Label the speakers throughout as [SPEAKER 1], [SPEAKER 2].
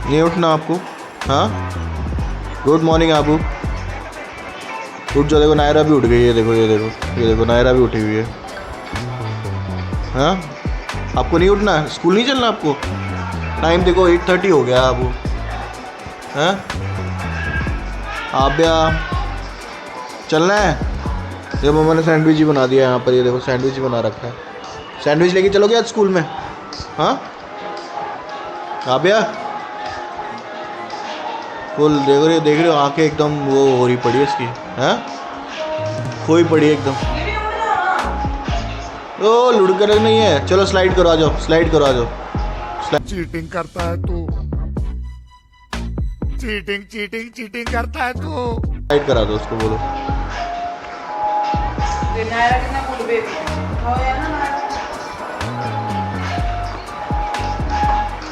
[SPEAKER 1] नहीं उठना आपको? हाँ, गुड मॉर्निंग आबू। उठ जाओ, देखो नायरा भी उठ गई है, देखो ये देखो, ये देखो नायरा भी उठी हुई है। हाँ, आपको नहीं उठना? स्कूल नहीं चलना आपको? टाइम देखो 8:30 हो गया आबू। हाँ, आब्या चलना है? ये मम्मा ने सैंडविच ही बना दिया यहाँ पर, ये देखो सैंडविच ही बना रखा है। सैंडविच लेके चलोगे आज स्कूल में? हाँ आब्या, फुल देख रहे हो आंखें एकदम वो हो रही पड़ी है इसकी। हाँ, खोई पड़ी है एकदम। ओ लुढ़कर नहीं है, चलो स्लाइड करो, आ जाओ स्लाइड करो, आ जाओ।
[SPEAKER 2] चीटिंग करता है तू, चीटिंग चीटिंग चीटिंग करता है तू।
[SPEAKER 1] स्लाइड करा दो उसको, बोलो।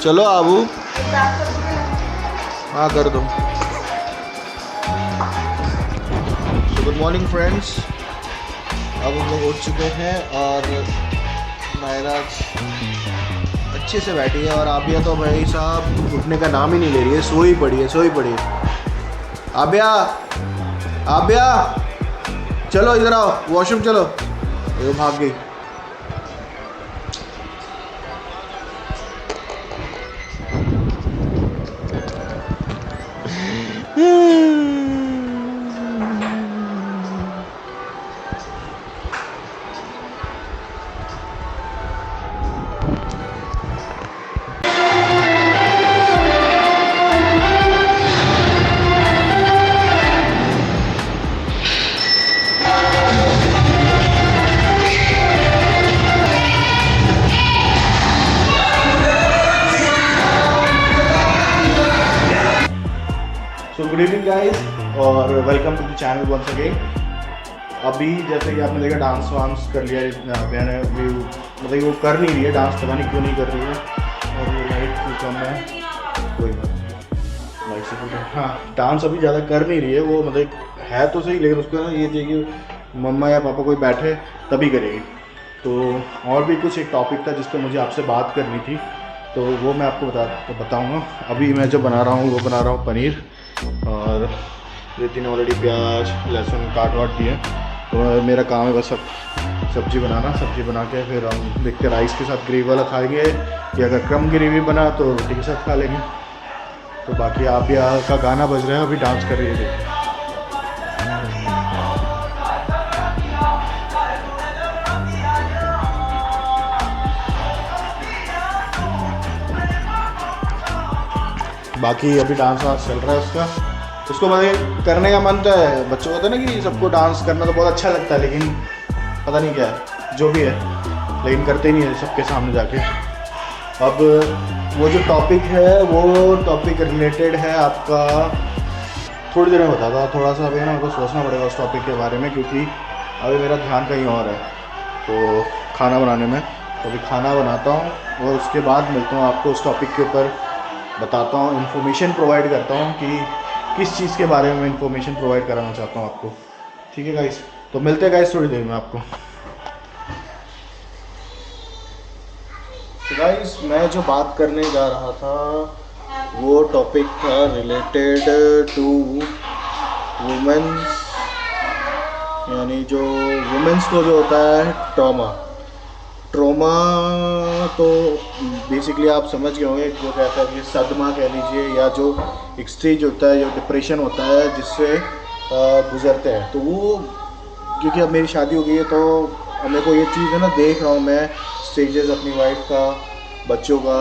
[SPEAKER 1] चलो आबू, हाँ कर दो। गुड मॉर्निंग फ्रेंड्स, अब हम लोग उठ चुके हैं और नायरा अच्छे से बैठी है और आबिया तो भाई साहब उठने का नाम ही नहीं ले रही है, सोई पड़ी है, सोई पड़ी है। आबिया, आबिया चलो इधर आओ, वॉशरूम चलो। वो भाग गई। सो गुड इवनिंग गाइस और welcome to the channel once again. अभी जैसे कि आपने देखा डांस वांस कर लिया मैंने, अभी मतलब वो कर नहीं रही है डांस, पता नहीं क्यों नहीं कर रही है। और ये लाइट क्यों कम है, कोई बात नहीं, लाइट से कुछ। हाँ, डांस अभी ज़्यादा कर नहीं रही है वो, मतलब है तो सही लेकिन उसको ना ये चाहिए कि मम्मा या पापा कोई बैठे तभी करेगी। तो और भी कुछ एक टॉपिक था जिस पर मुझे आपसे बात करनी थी, तो वो मैं आपको बताऊँगा। अभी मैं जो बना रहा हूँ वो बना रहा हूँ पनीर, और रिति ने ऑलरेडी प्याज लहसुन काट वाट दिए। तो मेरा काम है बस अब सब्ज़ी बनाना, सब्ज़ी बना के फिर हम देखते राइस के साथ ग्रेवी वाला खाएंगे, या अगर कम ग्रेवी बना तो रोटी के साथ खा लेंगे। तो बाकी आप का गाना बज रहा है, अभी डांस कर रही है देखिए। बाकी अभी डांस वांस चल रहा है उसका, उसको मतलब करने का मन तो है। बच्चों को होता है ना कि सबको डांस करना तो बहुत अच्छा लगता है, लेकिन पता नहीं क्या है, जो भी है, लेकिन करते ही नहीं है सबके सामने जाके। अब वो जो टॉपिक है वो टॉपिक रिलेटेड है आपका, थोड़ी देर में बताता हूँ। थोड़ा सा अभी ना मेरे को सोचना पड़ेगा उस टॉपिक के बारे में, क्योंकि अभी मेरा ध्यान कहीं और है तो खाना बनाने में। तो अभी खाना बनाता हूँ और उसके बाद मिलता हूँ आपको, उस टॉपिक के ऊपर बताता हूँ, इन्फॉर्मेशन प्रोवाइड करता हूँ कि किस चीज़ के बारे में मैं इन्फॉर्मेशन प्रोवाइड कराना चाहता हूँ आपको। ठीक है गाइस, तो मिलते हैं गाइस थोड़ी देर में आपको। तो गाइस मैं जो बात करने जा रहा था वो टॉपिक था रिलेटेड टू वुमेंस, यानी जो वुमेंस को जो होता है ट्रॉमा। ट्रॉमा तो बेसिकली आप समझ गए होंगे, जो कहते हैं कि सदमा कह लीजिए, या जो एक स्टेज होता है, जो डिप्रेशन होता है जिससे गुजरते हैं। तो वो क्योंकि अब मेरी शादी हो गई है तो अब मेरे को ये चीज़ है ना, देख रहा हूँ मैं स्टेजेस अपनी वाइफ का, बच्चों का,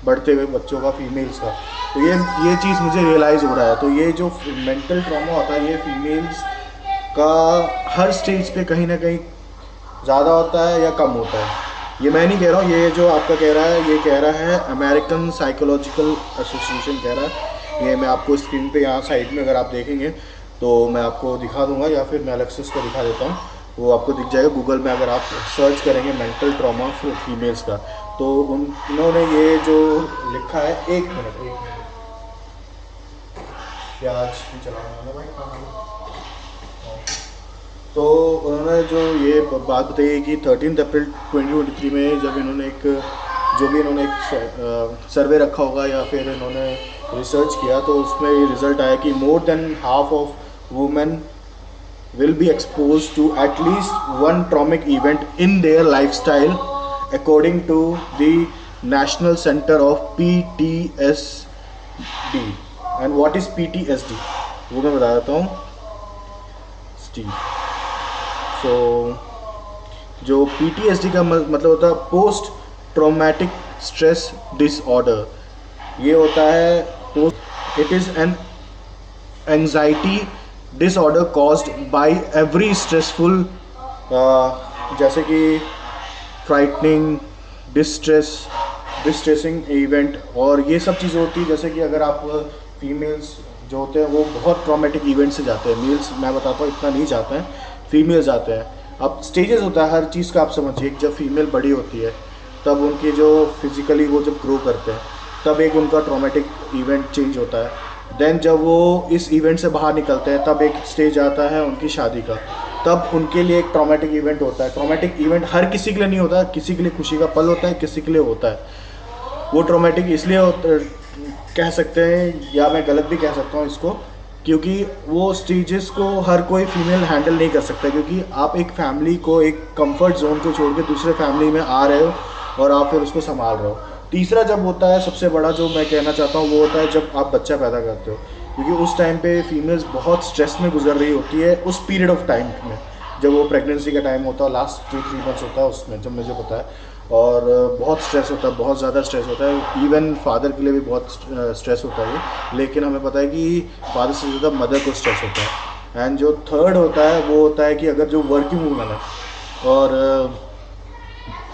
[SPEAKER 1] बढ़ते हुए बच्चों का, फीमेल्स का। तो ये चीज़ मुझे रियलाइज़ हो रहा है। तो ये जो मेंटल ट्रॉमा होता है ये फीमेल्स का हर स्टेज पे कहीं ना कहीं ज़्यादा होता है या कम होता है। ये मैं नहीं कह रहा हूँ, ये जो आपका कह रहा है, ये कह रहा है अमेरिकन साइकोलॉजिकल एसोसिएशन कह रहा है। ये मैं आपको स्क्रीन पे यहाँ साइड में अगर आप देखेंगे तो मैं आपको दिखा दूंगा, या फिर मैं अलग से उसको दिखा देता हूँ, वो आपको दिख जाएगा गूगल में। अगर आप सर्च करेंगे मेंटल ट्रॉमा फीमेल्स का, तो उन्होंने ये जो लिखा है, एक मिनट प्याज भी चलाना भाई खाना। तो उन्होंने जो ये बात बताई कि 13 अप्रैल 2023 में जब इन्होंने एक जो भी इन्होंने एक सर्वे रखा होगा या फिर इन्होंने रिसर्च किया, तो उसमें ये रिज़ल्ट आया कि more than half of women will be exposed to at least one traumatic event in their lifestyle, according to the National Center of PTSD. And what is PTSD? वो मैं बता देता हूँ। स्टीव, सो जो PTSD का मतलब होता है पोस्ट ट्रॉमेटिक स्ट्रेस डिसऑर्डर। ये होता है post, it is an anxiety disorder caused by every stressful, जैसे कि फ्राइटनिंग, डिस्ट्रेसिंग इवेंट, और ये सब चीज़ें होती है। जैसे कि अगर आप फीमेल्स जो होते हैं वो बहुत ट्रॉमेटिक इवेंट से जाते हैं, मेल्स मैं बताता हूँ इतना नहीं जाते हैं, फीमेल्स जाते हैं। अब स्टेजेस होता है हर चीज़ का, आप समझिए जब फीमेल बड़ी होती है तब उनकी जो फिज़िकली वो जब ग्रो करते हैं तब एक उनका ट्रॉमेटिक इवेंट चेंज होता है। देन जब वो इस इवेंट से बाहर निकलते हैं तब एक स्टेज आता है उनकी शादी का, तब उनके लिए एक ट्रॉमेटिक इवेंट होता है। ट्रॉमेटिक इवेंट हर किसी के लिए नहीं होता, किसी के लिए खुशी का पल होता है, किसी के लिए होता है। वो ट्रॉमेटिक इसलिए कह सकते हैं, या मैं गलत भी कह सकता हूँ इसको, क्योंकि वो स्टेजेस को हर कोई फीमेल हैंडल नहीं कर सकता, क्योंकि आप एक फैमिली को, एक कंफर्ट जोन को छोड़ के दूसरे फैमिली में आ रहे हो और आप फिर उसको संभाल रहे हो। तीसरा जब होता है सबसे बड़ा जो मैं कहना चाहता हूँ वो होता है जब आप बच्चा पैदा करते हो, क्योंकि उस टाइम पे फीमेल्स बहुत स्ट्रेस में गुजर रही होती है उस पीरियड ऑफ टाइम में, जब वो प्रेगनेंसी का टाइम होता है, लास्ट 2-3 मंथ्स होता है उसमें, जब मुझे पता है। और बहुत स्ट्रेस होता है, बहुत ज़्यादा स्ट्रेस होता है, इवन फादर के लिए भी बहुत स्ट्रेस होता है ये, लेकिन हमें पता है कि फादर से ज़्यादा मदर को स्ट्रेस होता है। एंड जो थर्ड होता है वो होता है कि अगर जो वर्किंग वूमन है, और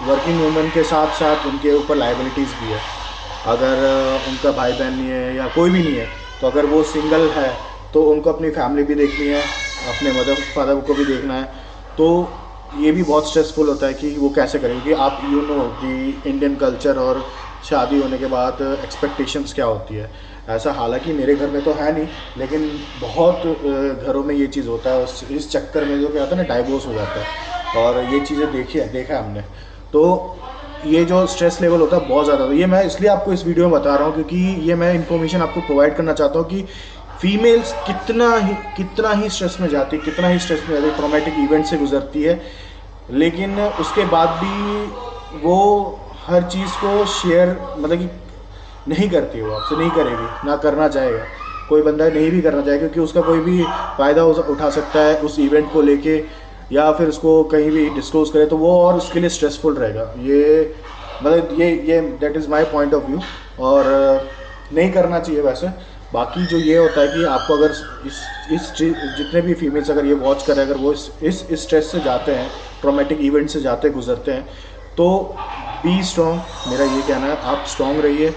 [SPEAKER 1] वर्किंग वूमेन के साथ साथ उनके ऊपर लाइबिलिटीज़ भी है। अगर उनका भाई बहन नहीं है या कोई भी नहीं है, तो अगर वो सिंगल है तो उनको अपनी फैमिली भी देखनी है, अपने मदर फादर को भी देखना है। तो ये भी बहुत स्ट्रेसफुल होता है कि वो कैसे करें, क्योंकि आप कि इंडियन कल्चर और शादी होने के बाद एक्सपेक्टेशंस क्या होती है। ऐसा हालांकि मेरे घर में तो है नहीं, लेकिन बहुत घरों में ये चीज़ होता है। इस चक्कर में जो क्या होता है ना, डाइवोर्स हो जाता है, और ये चीज़ें देखा है हमने। तो ये जो स्ट्रेस लेवल होता है बहुत ज़्यादा होता है। ये मैं इसलिए आपको इस वीडियो में बता रहा हूँ क्योंकि ये मैं इन्फॉर्मेशन आपको प्रोवाइड करना चाहता हूँ कि फीमेल्स कितना ही स्ट्रेस में जाती है, कितना ही स्ट्रेस में जाती है, ट्रॉमेटिक इवेंट से गुजरती है, लेकिन उसके बाद भी वो हर चीज़ को शेयर मतलब कि नहीं करती, वो आपसे नहीं करेगी, ना करना चाहेगा। कोई बंदा नहीं भी करना चाहेगा क्योंकि उसका कोई भी फ़ायदा उठा सकता है उस इवेंट को लेके, या फिर उसको कहीं भी डिस्क्लोज करे तो वो और उसके लिए स्ट्रेसफुल रहेगा। ये मतलब ये that is my point of view, और नहीं करना चाहिए वैसे। बाकी जो ये होता है कि आपको अगर जितने भी फीमेल्स अगर ये वॉच करें, अगर वो इस स्ट्रेस से जाते हैं, ट्रॉमेटिक इवेंट से गुजरते हैं, तो बी स्ट्रॉन्ग, मेरा ये कहना है। आप स्ट्रॉन्ग रहिए।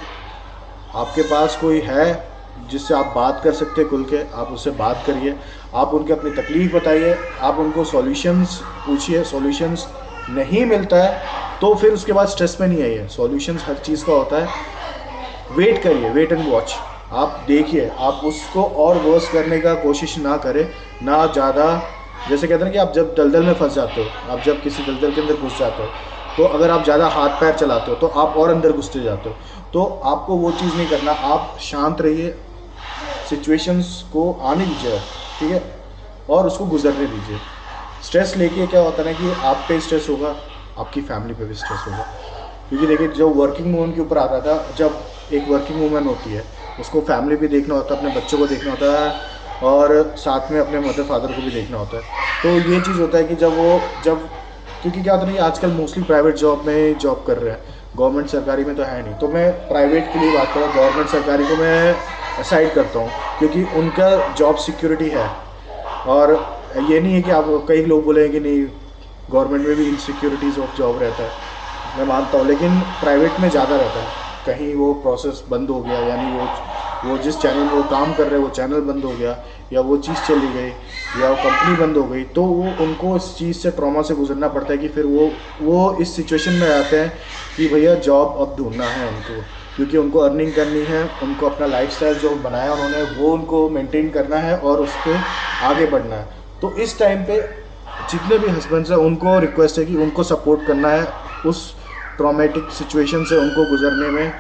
[SPEAKER 1] आपके पास कोई है जिससे आप बात कर सकते हैं खुल के, आप उससे बात करिए, आप उनके अपनी तकलीफ़ बताइए, आप उनको सॉल्यूशंस पूछिए। सॉल्यूशंस नहीं मिलता है तो फिर उसके बाद स्ट्रेस में नहीं आइए। सॉल्यूशंस हर चीज़ का होता है। वेट करिए, वेट एंड वॉच। आप देखिए, आप उसको और वर्स करने का कोशिश ना करें, ना ज़्यादा। जैसे कहते हैं कि आप जब दलदल में फंस जाते हो, आप जब किसी दलदल के अंदर घुस जाते हो, तो अगर आप ज़्यादा हाथ पैर चलाते हो तो आप और अंदर घुसते जाते हो। तो आपको वो चीज़ नहीं करना, आप शांत रहिए, सिचुएशंस को आने दीजिए, ठीक है, और उसको गुजरने दीजिए। स्ट्रेस लेके क्या होता है ना कि आप पे स्ट्रेस होगा, आपकी फैमिली पे भी स्ट्रेस होगा। क्योंकि देखिए, जो वर्किंग वूमन के ऊपर आता था, जब एक वर्किंग वूमन होती है उसको फैमिली भी देखना होता है, अपने बच्चों को देखना होता है, और साथ में अपने मदर फादर को भी देखना होता है। तो ये चीज़ होता है कि जब क्योंकि क्या होता है कि आजकल मोस्टली प्राइवेट जॉब में जॉब कर रहे हैं, गवर्नमेंट सरकारी में तो है नहीं। तो मैं प्राइवेट के लिए बात कर रहा हूँ, गवर्नमेंट सरकारी को मैं असाइड करता हूँ, क्योंकि उनका जॉब सिक्योरिटी है। और ये नहीं है कि आप, कई लोग बोलेंगे कि नहीं गवर्नमेंट में भी इनसिक्योरिटीज़ ऑफ जॉब रहता है, मैं मानता हूँ, लेकिन प्राइवेट में ज़्यादा रहता है। कहीं वो प्रोसेस बंद हो गया, यानी वो जिस चैनल में वो काम कर रहे हैं वो चैनल बंद हो गया, या वो चीज़ चली गई, या वो कंपनी बंद हो गई, तो वो उनको इस चीज़ से ट्रॉमा से गुजरना पड़ता है कि फिर वो इस सिचुएशन में आते हैं कि भैया जॉब अब ढूंढना है उनको, क्योंकि उनको अर्निंग करनी है, उनको अपना लाइफस्टाइल जो बनाया उन्होंने वो उनको मेंटेन करना है और उस पर आगे बढ़ना है। तो इस टाइम पे जितने भी हस्बैंड्स हैं उनको रिक्वेस्ट है कि उनको सपोर्ट करना है, ट्रॉमेटिक सिचुएशन से उनको गुजरने में,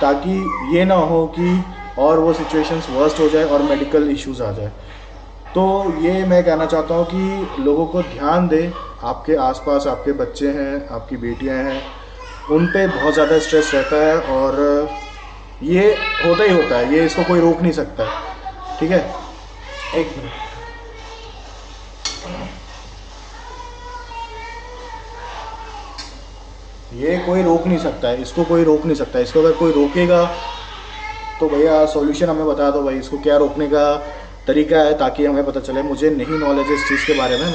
[SPEAKER 1] ताकि ये ना हो कि और वो सिचुएशंस वर्स्ट हो जाए और मेडिकल इश्यूज़ आ जाए। तो ये मैं कहना चाहता हूँ कि लोगों को ध्यान दें, आपके आसपास आपके बच्चे हैं, आपकी बेटियाँ हैं, उन पे बहुत ज़्यादा स्ट्रेस रहता है और ये होता ही होता है, ये इसको कोई रोक नहीं सकता है। ठीक है, एक मिनट। ये कोई रोक नहीं सकता है, इसको कोई रोक नहीं सकता है। इसको अगर कोई रोकेगा तो भैया सॉल्यूशन हमें बता दो भाई, इसको क्या रोकने का तरीका है, ताकि हमें पता चले। मुझे नहीं नॉलेज है इस चीज़ के बारे में,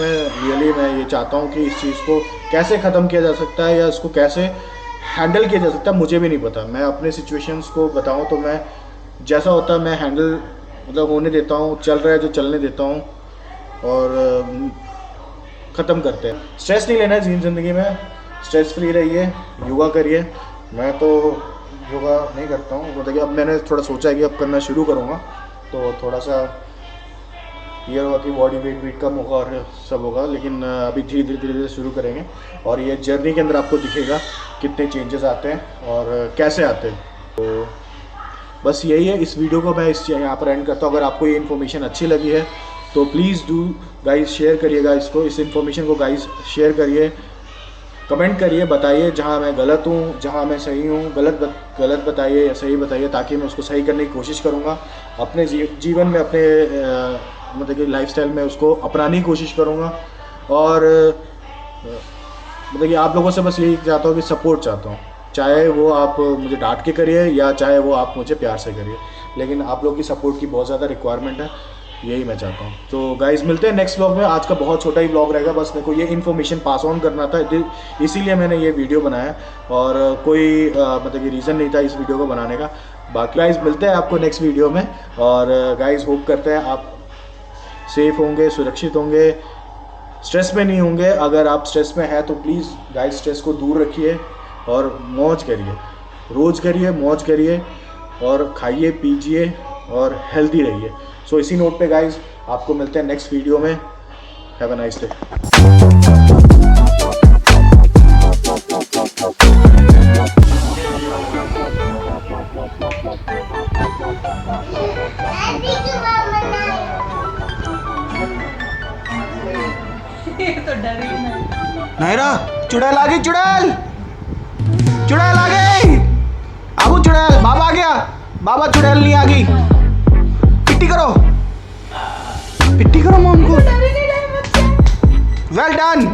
[SPEAKER 1] मैं ये चाहता हूँ कि इस चीज़ को कैसे ख़त्म किया जा सकता है या इसको कैसे हैंडल किया जा सकता है, मुझे भी नहीं पता। मैं अपने सिचुएशंस को बताऊँ तो मैं जैसा होता है मैं हैंडल मतलब होने देता हूँ, चल रहा है जो चलने देता हूँ और ख़त्म करते हैं। स्ट्रेस नहीं लेना है ज़िंदगी में, स्ट्रेस फ्री रहिए, योगा करिए। मैं तो योगा नहीं करता हूँ, मतलब कि अब मैंने थोड़ा सोचा है कि अब करना शुरू करूँगा, तो थोड़ा सा ये होगा कि बॉडी वेट कम होगा और सब होगा, लेकिन अभी धीरे धीरे शुरू करेंगे और ये जर्नी के अंदर आपको दिखेगा कितने चेंजेस आते हैं और कैसे आते हैं। तो बस यही है, इस वीडियो को मैं यहाँ पर एंड करता हूँ। अगर आपको ये इन्फॉर्मेशन अच्छी लगी है तो प्लीज़ डू गाइस शेयर करिएगा इसको, इस इन्फॉर्मेशन को गाइस शेयर करिए, कमेंट करिए, बताइए जहाँ मैं गलत हूँ, जहाँ मैं सही हूँ। गलत बताइए या सही बताइए, ताकि मैं उसको सही करने की कोशिश करूँगा। अपने जीवन में, अपने मतलब कि लाइफस्टाइल में उसको अपनाने की कोशिश करूँगा। और मतलब कि आप लोगों से बस यही चाहता हूँ कि सपोर्ट चाहता हूँ, चाहे वो आप मुझे डांट के करिए या चाहे वो आप मुझे प्यार से करिए, लेकिन आप लोग की सपोर्ट की बहुत ज़्यादा रिक्वायरमेंट है, यही मैं चाहता हूँ। तो गाइस मिलते हैं नेक्स्ट व्लॉग में। आज का बहुत छोटा ही व्लॉग रहेगा, बस मेरे को ये इन्फॉर्मेशन पास ऑन करना था, इसीलिए मैंने ये वीडियो बनाया और कोई मतलब कि रीज़न नहीं था इस वीडियो को बनाने का। बाकी गाइस मिलते हैं आपको नेक्स्ट वीडियो में, और गाइस होप करते हैं आप सेफ़ होंगे, सुरक्षित होंगे, स्ट्रेस में नहीं होंगे। अगर आप स्ट्रेस में हैं तो प्लीज़ गाइस स्ट्रेस को दूर रखिए और मौज करिए, रोज़ करिए, मौज करिए और खाइए पीजिए और हेल्दी रहिए। सो इसी नोट पे गाइस आपको मिलते हैं नेक्स्ट वीडियो में। Have a nice day.
[SPEAKER 3] तो डर ही नहीं।
[SPEAKER 4] नायरा चुड़ैल आ गई, चुड़ैल चुड़ैल आ गई, आगू चुड़ैल, बाबा आ गया, बाबा चुड़ैल नहीं आ गई, पिट्टी करो मॉम को, वेल डन।